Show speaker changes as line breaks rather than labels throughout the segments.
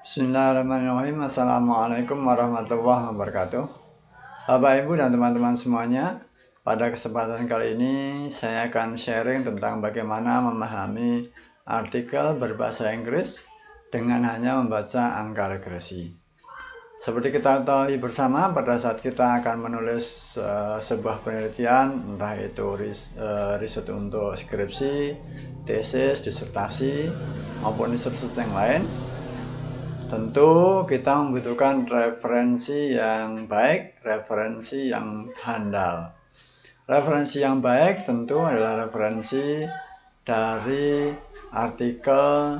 Bismillahirrahmanirrahim. Assalamualaikum warahmatullahi wabarakatuh. Bapak, Ibu, dan teman-teman semuanya, pada kesempatan kali ini saya akan sharing tentang bagaimana memahami artikel berbahasa Inggris dengan hanya membaca angka regresi. Seperti kita ketahui bersama, pada saat kita akan menulis sebuah penelitian, entah itu riset untuk skripsi, tesis, disertasi, maupun riset yang lain, tentu kita membutuhkan referensi yang baik, referensi yang handal. Referensi yang baik tentu adalah referensi dari artikel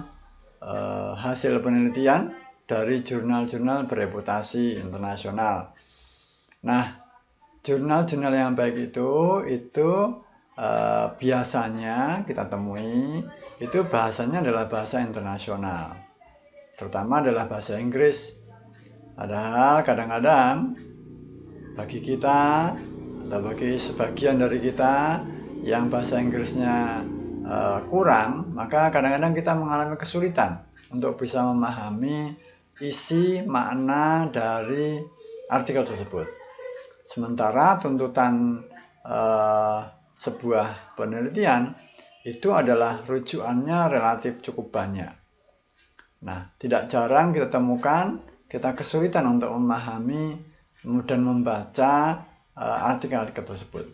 hasil penelitian dari jurnal-jurnal bereputasi internasional. Nah, jurnal-jurnal yang baik itu biasanya kita temui itu bahasanya adalah bahasa internasional, terutama adalah bahasa Inggris. Padahal kadang-kadang bagi kita atau bagi sebagian dari kita yang bahasa Inggrisnya kurang, maka kadang-kadang kita mengalami kesulitan untuk bisa memahami isi makna dari artikel tersebut. Sementara tuntutan sebuah penelitian itu adalah rujukannya relatif cukup banyak. Nah, tidak jarang kita temukan kita kesulitan untuk memahami dan membaca artikel-artikel tersebut.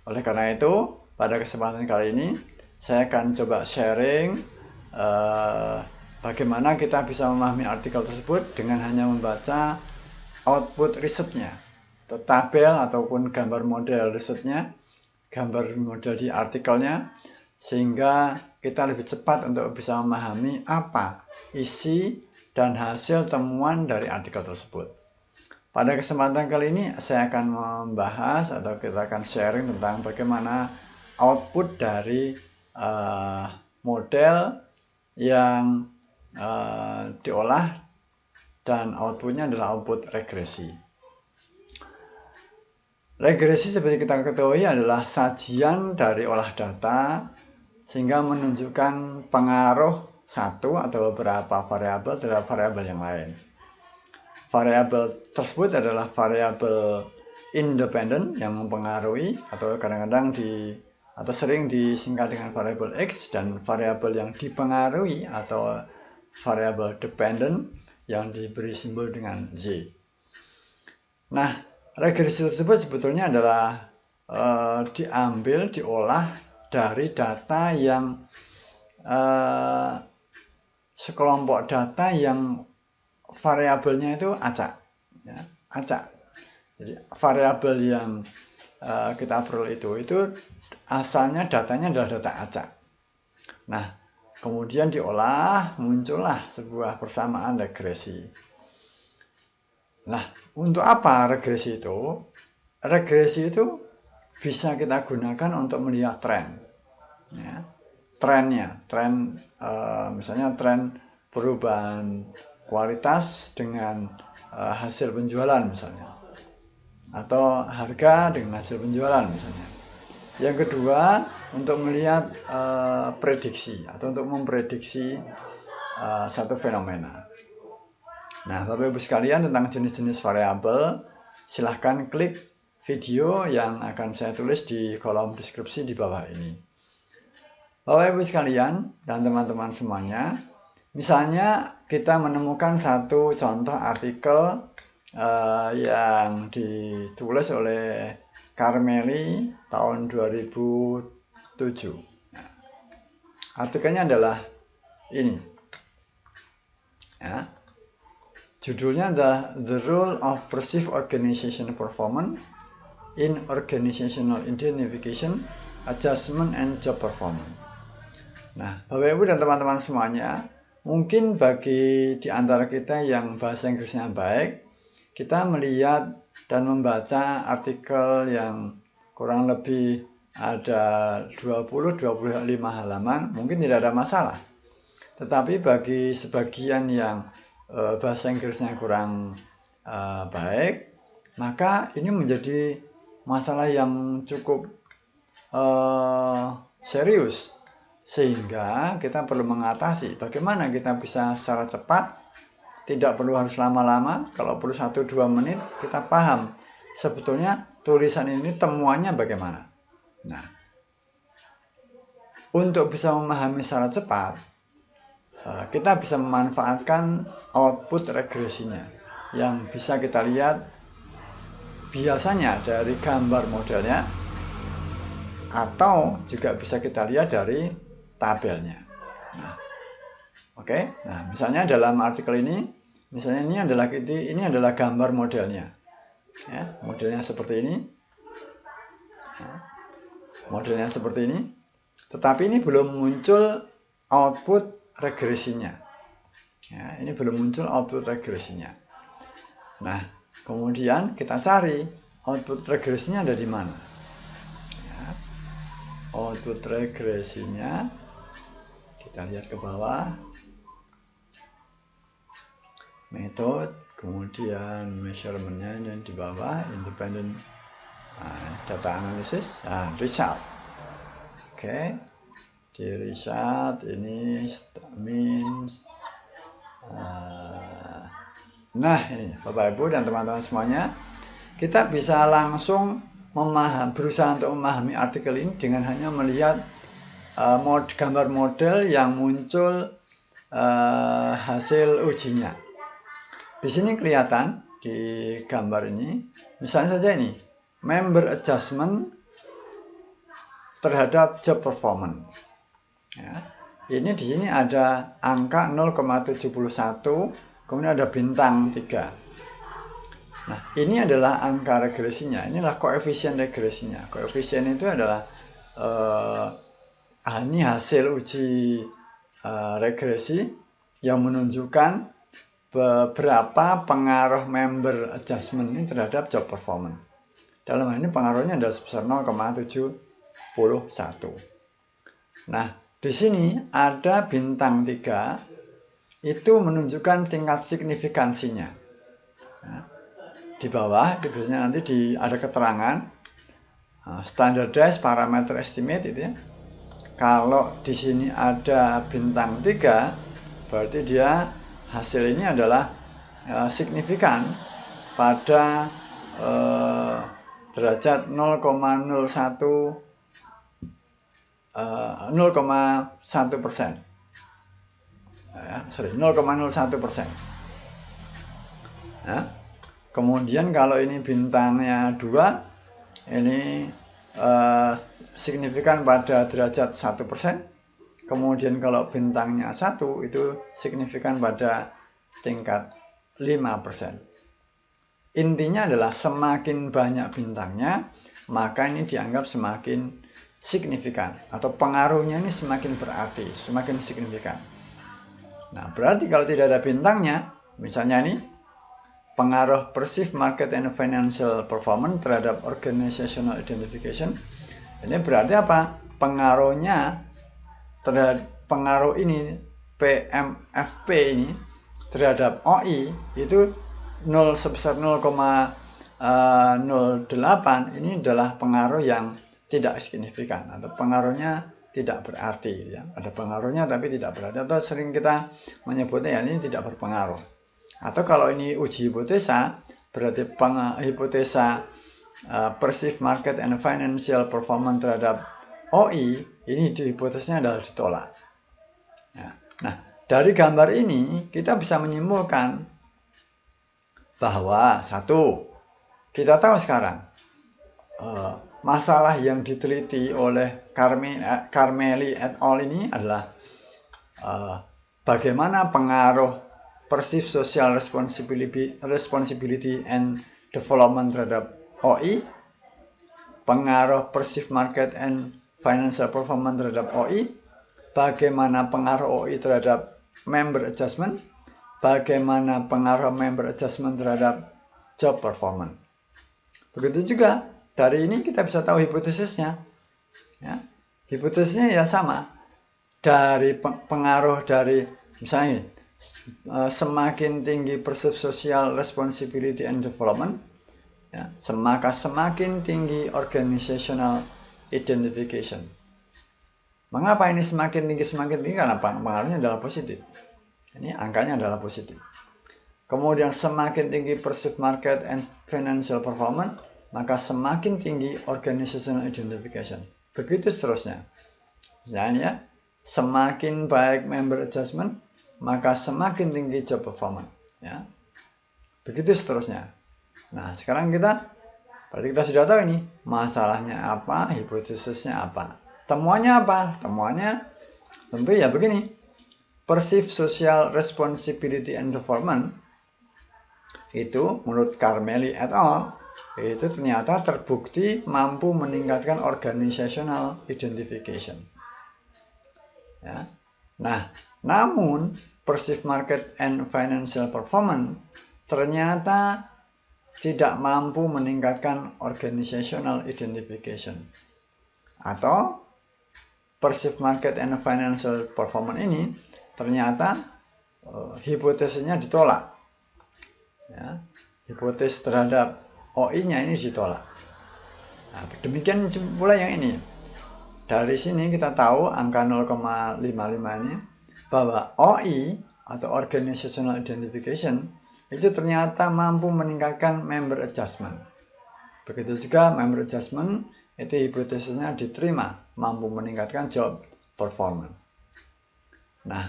Oleh karena itu, pada kesempatan kali ini saya akan coba sharing bagaimana kita bisa memahami artikel tersebut dengan hanya membaca output risetnya, atau tabel ataupun gambar model risetnya, gambar model di artikelnya, sehingga kita lebih cepat untuk bisa memahami apa isi dan hasil temuan dari artikel tersebut. Pada kesempatan kali ini saya akan membahas atau kita akan sharing tentang bagaimana output dari model yang diolah, dan outputnya adalah output regresi. Regresi seperti kita ketahui adalah sajian dari olah data sehingga menunjukkan pengaruh satu atau beberapa variabel terhadap variabel yang lain. Variabel tersebut adalah variabel independen yang mempengaruhi, atau kadang-kadang atau sering disingkat dengan variabel X, dan variabel yang dipengaruhi atau variabel dependent yang diberi simbol dengan Z. Nah, regresi tersebut sebetulnya adalah diolah dari data yang sekelompok data yang variabelnya itu acak, ya, acak. Jadi variabel yang kita peroleh itu asalnya datanya adalah data acak. Nah, kemudian diolah, muncullah sebuah persamaan regresi. Nah, untuk apa regresi itu? Regresi itu bisa kita gunakan untuk melihat tren, ya. Trennya, misalnya tren perubahan kualitas dengan hasil penjualan misalnya, atau harga dengan hasil penjualan misalnya. Yang kedua, untuk melihat prediksi atau untuk memprediksi satu fenomena. Nah, Bapak Ibu sekalian, tentang jenis-jenis variabel, silahkan klik video yang akan saya tulis di kolom deskripsi di bawah ini. Bapak Ibu sekalian dan teman-teman semuanya, misalnya kita menemukan satu contoh artikel yang ditulis oleh Carmeli tahun 2007. Nah, artikelnya adalah ini, ya. Judulnya adalah The Role of Perceived Organizational Performance in Organizational Identification, Adjustment, and Job Performance. Nah, Bapak Ibu dan teman-teman semuanya, mungkin bagi di antara kita yang bahasa Inggrisnya baik, kita melihat dan membaca artikel yang kurang lebih ada 20-25 halaman, mungkin tidak ada masalah. Tetapi bagi sebagian yang bahasa Inggrisnya kurang baik, maka ini menjadi masalah yang cukup serius, sehingga kita perlu mengatasi bagaimana kita bisa secara cepat tidak perlu harus lama-lama, kalau perlu 1-2 menit kita paham sebetulnya tulisan ini temuannya bagaimana. Nah, untuk bisa memahami secara cepat, kita bisa memanfaatkan output regresinya yang bisa kita lihat biasanya dari gambar modelnya atau juga bisa kita lihat dari tabelnya. Nah, oke. Nah, misalnya dalam artikel ini, misalnya ini adalah gambar modelnya. Ya, modelnya seperti ini. Nah, modelnya seperti ini. Tetapi ini belum muncul output regresinya. Ya, ini belum muncul output regresinya. Nah, kemudian kita cari output regresinya ada di mana. Ya, output regresinya kita lihat ke bawah. Metode, kemudian measurementnya yang di bawah, independent data analysis, result. Oke, di result ini means. Nah, ini Bapak Ibu dan teman-teman semuanya, kita bisa langsung berusaha untuk memahami artikel ini dengan hanya melihat gambar model yang muncul hasil ujinya. Di sini kelihatan di gambar ini, misalnya saja ini, member adjustment terhadap job performance. Ya, ini di sini ada angka 0,71, kemudian ada bintang 3. Nah, ini adalah angka regresinya, inilah koefisien regresinya. Koefisien itu adalah ini hasil uji regresi yang menunjukkan beberapa pengaruh member adjustment ini terhadap job performance. Dalam hal ini pengaruhnya adalah sebesar 0,71. Nah, di sini ada bintang 3, itu menunjukkan tingkat signifikansinya. Nah, di bawah itu biasanya nanti ada keterangan standardized parameter estimate itu ya. Kalau di sini ada bintang 3, berarti dia hasil ini adalah signifikan pada derajat 0,1%. Ya, 0,01%. Ya. Kemudian kalau ini bintangnya 2, ini signifikan pada derajat 1%. Kemudian kalau bintangnya 1 itu signifikan pada tingkat 5%. Intinya adalah semakin banyak bintangnya, maka ini dianggap semakin signifikan. Atau pengaruhnya ini semakin berarti, semakin signifikan. Nah, berarti kalau tidak ada bintangnya, misalnya ini, pengaruh perceived market and financial performance terhadap organizational identification, ini berarti apa? Pengaruh ini PMFP ini terhadap OI itu sebesar 0,08, ini adalah pengaruh yang tidak signifikan atau pengaruhnya tidak berarti ya. Ada pengaruhnya tapi tidak berarti, atau sering kita menyebutnya ya ini tidak berpengaruh. Atau kalau ini uji hipotesa, berarti hipotesa perceived market and financial performance terhadap OI, ini hipotesanya adalah ditolak. Nah, dari gambar ini kita bisa menyimpulkan bahwa satu, kita tahu sekarang masalah yang diteliti oleh Carmeli et al. Ini adalah bagaimana pengaruh perceived social responsibility and development terhadap OI, pengaruh perceived market and financial performance terhadap OI, bagaimana pengaruh OI terhadap member adjustment, bagaimana pengaruh member adjustment terhadap job performance. Begitu juga dari ini kita bisa tahu hipotesisnya. Ya, hipotesisnya ya sama. Dari pengaruh dari misalnya semakin tinggi perceived social responsibility and development, ya, maka semakin tinggi organizational identification. Mengapa ini semakin tinggi? Karena pengaruhnya adalah positif. Ini angkanya adalah positif. kemudian semakin tinggi perceived market and financial performance, maka semakin tinggi organizational identification. Begitu seterusnya. Misalnya ya, semakin baik member adjustment, maka semakin tinggi job performance. Ya. Begitu seterusnya. Nah, sekarang kita sudah tahu ini masalahnya apa, hipotesisnya apa. Temuannya apa? Temuannya tentu ya begini. Perceived social responsibility and performance itu menurut Carmelli et al. Itu ternyata terbukti mampu meningkatkan organizational identification. Ya. Nah, namun perceived market and financial performance ternyata tidak mampu meningkatkan organizational identification. Atau perceived market and financial performance ini ternyata hipotesisnya ditolak. Ya, hipotesis terhadap OI-nya ini ditolak. Nah, demikian pula yang ini. Dari sini kita tahu angka 0,55 ini bahwa OI atau organizational identification itu ternyata mampu meningkatkan member adjustment. Begitu juga member adjustment itu hipotesisnya diterima, mampu meningkatkan job performance. Nah,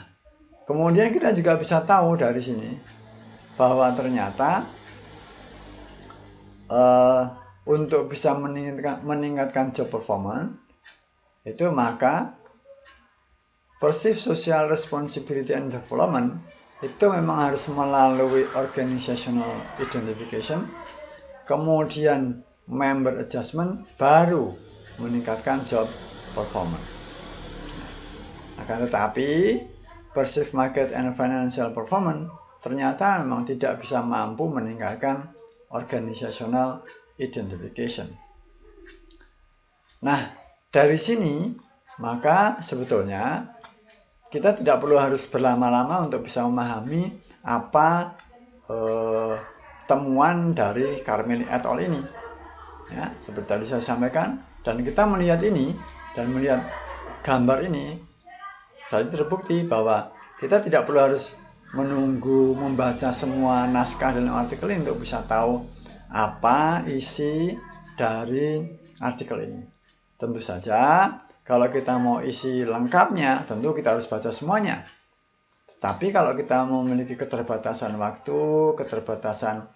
kemudian kita juga bisa tahu dari sini bahwa ternyata untuk bisa meningkatkan job performance itu maka perceived social responsibility and development itu memang harus melalui organizational identification, kemudian member adjustment, baru meningkatkan job performance. Akan tetapi perceived market and financial performance ternyata memang tidak bisa mampu meningkatkan organizational identification. Nah, dari sini maka sebetulnya kita tidak perlu harus berlama-lama untuk bisa memahami apa temuan dari Carmelli et al. Ini. Ya, seperti tadi saya sampaikan, dan kita melihat ini dan melihat gambar ini, jadi terbukti bahwa kita tidak perlu harus menunggu membaca semua naskah dalam artikel ini untuk bisa tahu apa isi dari artikel ini. Tentu saja kalau kita mau isi lengkapnya, tentu kita harus baca semuanya. Tapi kalau kita memiliki keterbatasan waktu, keterbatasan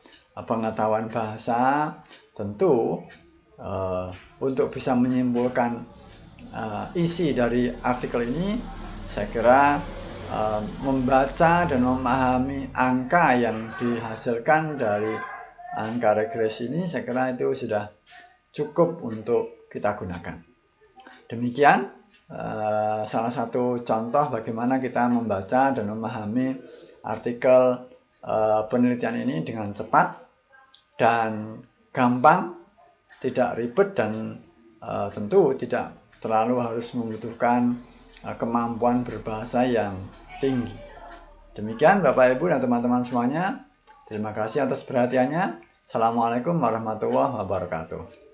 pengetahuan bahasa, tentu untuk bisa menyimpulkan isi dari artikel ini, saya kira membaca dan memahami angka yang dihasilkan dari angka regresi ini, saya kira itu sudah cukup untuk kita gunakan. Demikian salah satu contoh bagaimana kita membaca dan memahami artikel penelitian ini dengan cepat dan gampang, tidak ribet, dan tentu tidak terlalu harus membutuhkan kemampuan berbahasa yang tinggi. Demikian Bapak Ibu dan teman-teman semuanya. Terima kasih atas perhatiannya. Assalamualaikum warahmatullahi wabarakatuh.